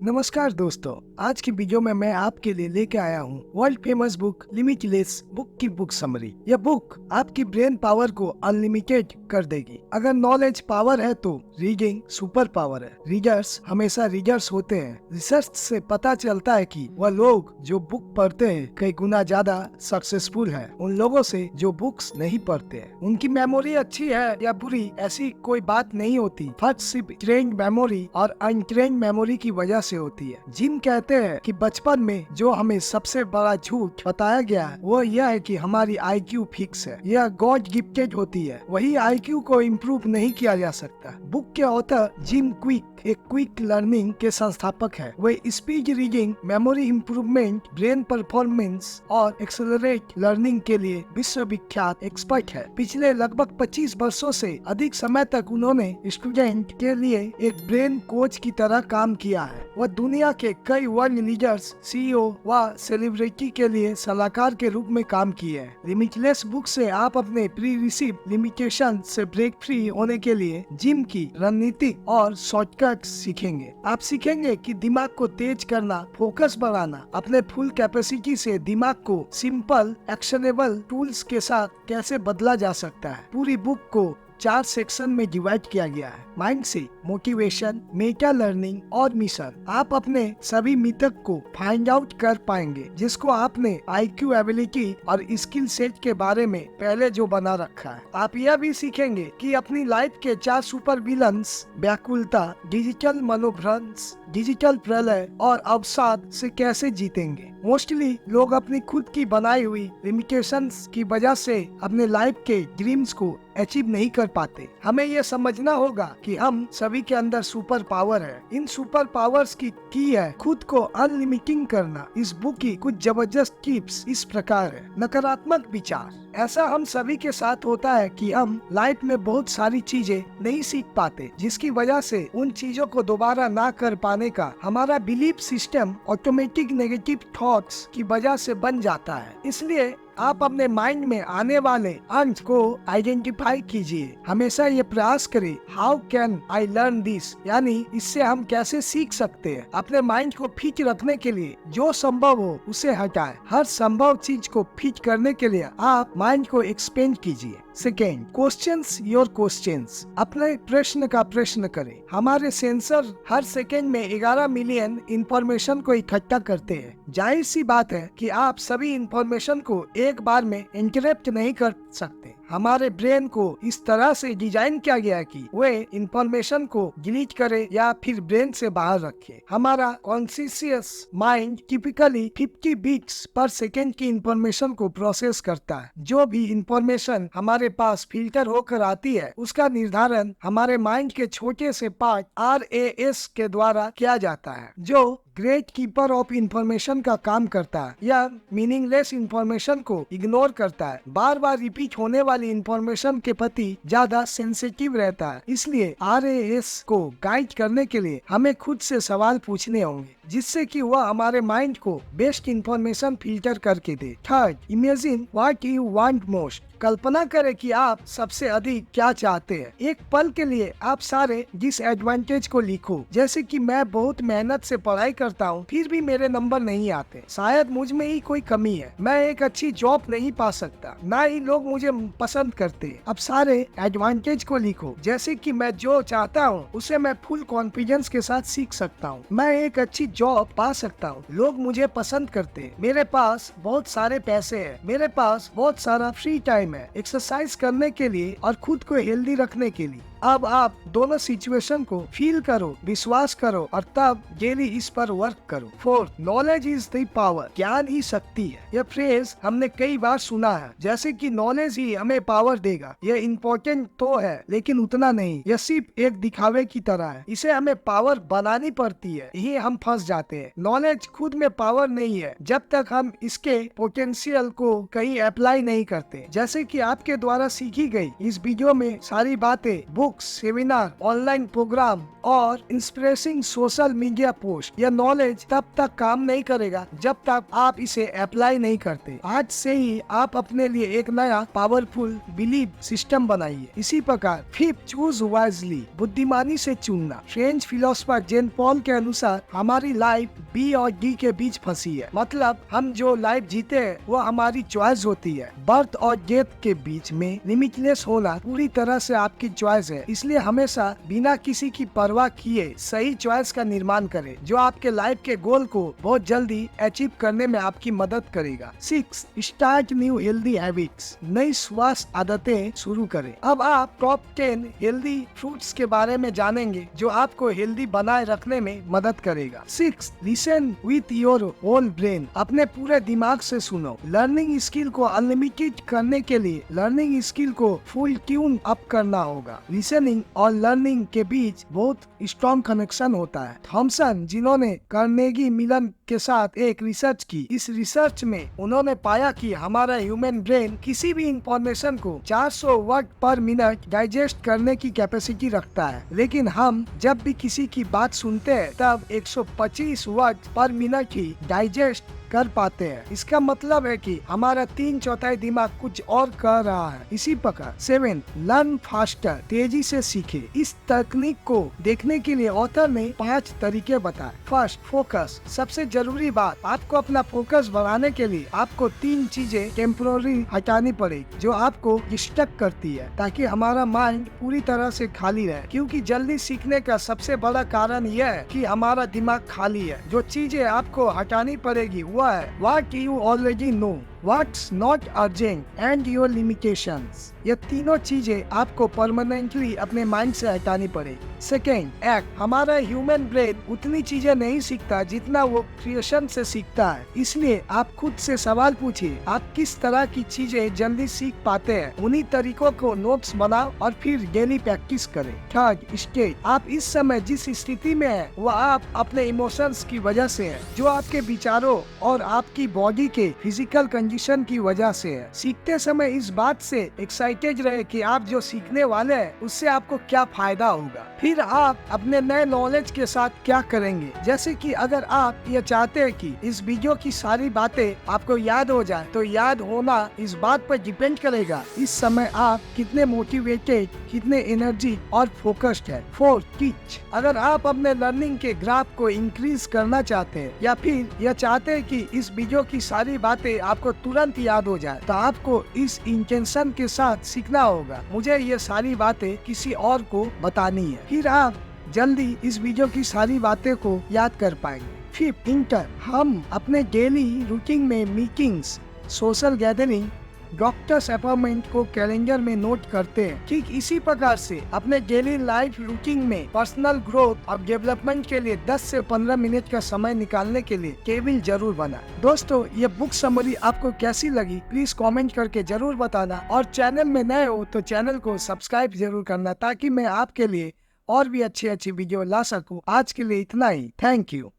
नमस्कार दोस्तों, आज की वीडियो में मैं आपके लिए लेके आया हूँ world famous book limitless book की बुक समरी। यह बुक आपकी ब्रेन पावर को अनलिमिटेड कर देगी। अगर नॉलेज पावर है तो रीडिंग सुपर पावर है। रीडर्स हमेशा रीडर्स होते हैं। रिसर्च से पता चलता है कि वह लोग जो बुक पढ़ते हैं कई गुना ज्यादा सक्सेसफुल है उन लोगों से जो बुक्स नहीं पढ़ते हैं। उनकी मेमोरी अच्छी है या बुरी ऐसी कोई बात नहीं होती, फर्क सिर्फ ट्रेन्ड मेमोरी और अनट्रेन्ड मेमोरी की वजह से होती है। जिम कहते हैं कि बचपन में जो हमें सबसे बड़ा झूठ बताया गया है वो यह है कि हमारी IQ फिक्स है, यह गॉड गिफ्टेड होती है। वही IQ को इम्प्रूव नहीं किया जा सकता। बुक के ऑथर जिम क्विक एक क्विक लर्निंग के संस्थापक है। वे speed reading, memory improvement, brain performance और एक्सेलरेट लर्निंग के लिए विश्वविख्यात एक्सपर्ट है। पिछले लगभग 25 वर्षों से अधिक समय तक उन्होंने स्टूडेंट के लिए एक ब्रेन कोच की तरह काम किया है। वह दुनिया के कई वर्ल्ड लीडर्स, CEO व सेलिब्रिटी के लिए सलाहकार के रूप में काम किए हैं। लिमिटलेस बुक से आप अपने प्री रिसीव लिमिटेशन से ब्रेक फ्री होने के लिए जिम की रणनीति और शॉर्टकट सीखेंगे। आप सीखेंगे कि दिमाग को तेज करना, फोकस बढ़ाना, अपने फुल कैपेसिटी से दिमाग को सिंपल एक्शनेबल टूल्स के साथ कैसे बदला जा सकता है। पूरी बुक को 4 सेक्शन में डिवाइड किया गया है: माइंडसेट, मोटिवेशन, मेटा लर्निंग और मिशन। आप अपने सभी मिथक को फाइंड आउट कर पाएंगे जिसको आपने IQ एबिलिटी और स्किल सेट के बारे में पहले जो बना रखा है। आप यह भी सीखेंगे कि अपनी लाइफ के 4 सुपर विलन्स, व्याकुलता, डिजिटल मनोभ्रंश, डिजिटल प्रलय और अवसाद से कैसे जीतेंगे। मोस्टली लोग अपनी खुद की बनाई हुई लिमिटेशंस की वजह से अपने लाइफ के ड्रीम्स को अचीव नहीं कर पाते। हमें यह समझना होगा कि हम सभी के अंदर सुपर पावर है। इन सुपर पावर्स की है खुद को अनलिमिटिंग करना। इस बुक की कुछ जबरदस्त टिप्स इस प्रकार है। नकारात्मक विचार। ऐसा हम सभी के साथ होता है कि हम लाइफ में बहुत सारी चीजें नहीं सीख पाते, जिसकी वजह से उन चीजों को दोबारा ना कर पाने का हमारा belief system automatic negative thoughts की वजह से बन जाता है। इसलिए आप अपने माइंड में आने वाले अंश को आइडेंटिफाई कीजिए। हमेशा ये प्रयास करें, how can I learn this, यानी इससे हम कैसे सीख सकते हैं। अपने माइंड को फिट रखने के लिए जो संभव हो उसे हटाएं। हर संभव चीज को फिट करने के लिए आप माइंड को एक्सपेंड कीजिए। Second, questions your questions. अपने प्रश्न का प्रश्न करें। हमारे सेंसर हर सेकेंड में 11 मिलियन इंफॉर्मेशन को इकट्ठा करते हैं। जाहिर सी बात है कि आप सभी इंफॉर्मेशन को एक बार में इंटरप्ट नहीं कर सकते। हमारे ब्रेन को इस तरह से डिजाइन किया गया है कि वे इंफॉर्मेशन को डिलीट करे या फिर ब्रेन से बाहर रखे। हमारा कॉन्शियस माइंड टिपिकली 50 बीट्स पर सेकेंड की इंफॉर्मेशन को प्रोसेस करता है। जो भी इंफॉर्मेशन हमारे पास फिल्टर होकर आती है उसका निर्धारण हमारे माइंड के छोटे से पार्ट RAS के द्वारा किया जाता है, जो ग्रेट कीपर ऑफ इंफॉर्मेशन का काम करता है या मीनिंगलेस इंफॉर्मेशन को इग्नोर करता है। बार बार रिपीट होने वाली इंफॉर्मेशन के प्रति ज्यादा सेंसिटिव रहता है। इसलिए RAS को गाइड करने के लिए हमें खुद से सवाल पूछने होंगे जिससे कि वह हमारे माइंड को बेस्ट इंफॉर्मेशन फिल्टर करके दे। Third, imagine what you want most. कल्पना करें कि आप सबसे अधिक क्या चाहते हैं। एक पल के लिए आप सारे डिसएडवांटेज को लिखो, जैसे कि मैं बहुत मेहनत से पढ़ाई करता हूँ फिर भी मेरे नंबर नहीं आते, शायद मुझ में ही कोई कमी है, मैं एक अच्छी जॉब नहीं पा सकता, ना ही लोग मुझे पसंद करते। अब सारे एडवांटेज को लिखो, जैसे कि मैं जो चाहता हूँ उसे मैं फुल कॉन्फिडेंस के साथ सीख सकता हूँ, मैं एक अच्छी जॉब पा सकता हूँ, लोग मुझे पसंद करते हैं, मेरे पास बहुत सारे पैसे हैं, मेरे पास बहुत सारा फ्री टाइम है एक्सरसाइज करने के लिए और खुद को हेल्दी रखने के लिए। अब आप दोनों सिचुएशन को फील करो, विश्वास करो और तब डेली इस पर वर्क करो। Fourth, knowledge is the power. ज्ञान ही शक्ति है। यह फ्रेज हमने कई बार सुना है, जैसे कि नॉलेज ही हमें पावर देगा। यह इम्पोर्टेंट तो है लेकिन उतना नहीं, यह सिर्फ एक दिखावे की तरह है। इसे हमें पावर बनानी पड़ती है, यही हम फंस जाते हैं। नॉलेज खुद में पावर नहीं है जब तक हम इसके पोटेंशियल को कहीं अप्लाई नहीं करते। जैसे कि आपके द्वारा सीखी गई इस वीडियो में सारी बातें book books, seminar, online program और इंस्पिरेसिंग सोशल मीडिया पोस्ट। यह नॉलेज तब तक काम नहीं करेगा जब तक आप इसे अप्लाई नहीं करते। आज से ही आप अपने लिए एक नया पावरफुल बिलीफ सिस्टम बनाइए। इसी प्रकार फिफ्थ, चूज वाइजली, बुद्धिमानी से चुनना। फ्रेंच फिलोसोफर जेन पॉल के अनुसार हमारी लाइफ बी और डी के बीच फंसी है। मतलब हम जो लाइफ जीते हैं वो हमारी चॉइस होती है। बर्थ और डेथ के बीच में लिमिटलेस होना पूरी तरह से आपकी चॉइस है। इसलिए हमेशा बिना किसी की परवाह किए सही चॉइस का निर्माण करें जो आपके लाइफ के गोल को बहुत जल्दी अचीव करने में आपकी मदद करेगा। 6, स्टार्ट न्यू हेल्दी हैबिट्स, नई स्वास्थ्य आदतें शुरू करें। अब आप टॉप 10 हेल्दी फ्रूट्स के बारे में जानेंगे जो आपको हेल्दी बनाए रखने में मदद करेगा। 6, listen with your whole brain, अपने पूरे दिमाग से सुनो। लर्निंग स्किल को अनलिमिटेड करने के लिए लर्निंग स्किल को फुल ट्यून अप करना होगा। लिसनिंग और लर्निंग के बीच बहुत स्ट्रॉन्ग कनेक्शन होता है। थॉमसन, जिन्होंने कार्नेगी मिलन के साथ एक रिसर्च की, इस रिसर्च में उन्होंने पाया कि हमारा ह्यूमन ब्रेन किसी भी इंफॉर्मेशन को 400 वर्ड पर मिनट डाइजेस्ट करने की कैपेसिटी रखता है, लेकिन हम जब भी किसी की बात सुनते हैं तब 125 वर्ड पर मिनट ही डाइजेस्ट कर पाते हैं। इसका मतलब है कि हमारा 3/4 दिमाग कुछ और कर रहा है। इसी प्रकार 7, लर्न फास्टर, तेजी से सीखे। इस तकनीक को देखने के लिए ऑथर ने 5 तरीके बताए। First, focus. सबसे जरूरी बात, आपको अपना फोकस बढ़ाने के लिए आपको 3 चीजें टेम्पोररी हटानी पड़ेगी जो आपको डिस्ट्रैक्ट करती है, ताकि हमारा माइंड पूरी तरह से खाली रहे। क्योंकि जल्दी सीखने का सबसे बड़ा कारण यह है कि हमारा दिमाग खाली है। जो चीजें आपको हटानी पड़ेगी वो है what you already know, what's not urgent and your limitations। ये तीनों चीजें आपको परमानेंटली अपने माइंड से हटानी पड़ेगी। Second, act. हमारा ह्यूमन ब्रेन उतनी चीजें नहीं सीखता जितना वो क्रिएशन से सीखता है। इसलिए आप खुद से सवाल पूछिए, आप किस तरह की चीजें जल्दी सीख पाते हैं। उन्हीं तरीकों को नोट्स बनाओ और फिर डेली प्रैक्टिस करें। Third, state. आप इस समय जिस स्थिति में है वो आप अपने इमोशंस की वजह से है, जो आपके विचारों और आपकी बॉडी के फिजिकल कंडीशन की वजह से है। सीखते समय इस बात से एक्साइटेड रहे कि आप जो सीखने वाले हैं उससे आपको क्या फायदा होगा। फिर आप अपने नए नॉलेज के साथ क्या करेंगे। जैसे कि अगर आप ये चाहते हैं कि इस वीडियो की सारी बातें आपको याद हो जाए, तो याद होना इस बात पर डिपेंड करेगा इस समय आप कितने मोटिवेटेड, कितने एनर्जी और फोकस्ड है। Fourth, teach. अगर आप अपने लर्निंग के ग्राफ को इंक्रीज करना चाहते हैं या फिर यह चाहते हैं कि इस वीडियो की सारी बातें आपको तुरंत याद हो जाए, तो आपको इस इंटेंशन के साथ सीखना होगा, मुझे ये सारी बातें किसी और को बतानी है। फिर आप जल्दी इस वीडियो की सारी बातें को याद कर पाएंगे। Fifth, inter. हम अपने डेली रूटीन में meetings, social gathering, doctors appointment को कैलेंडर में नोट करते हैं। ठीक इसी प्रकार से अपने डेली लाइफ रूटीन में पर्सनल ग्रोथ और डेवलपमेंट के लिए 10 से 15 मिनट का समय निकालने के लिए टेबल जरूर बनाएं। दोस्तों, ये बुक समरी आपको कैसी लगी प्लीज कमेंट करके जरूर बताना, और चैनल में नए हो तो चैनल को सब्सक्राइब जरूर करना, ताकि मैं आपके लिए और भी अच्छी वीडियो ला सकूं। आज के लिए इतना ही। Thank you.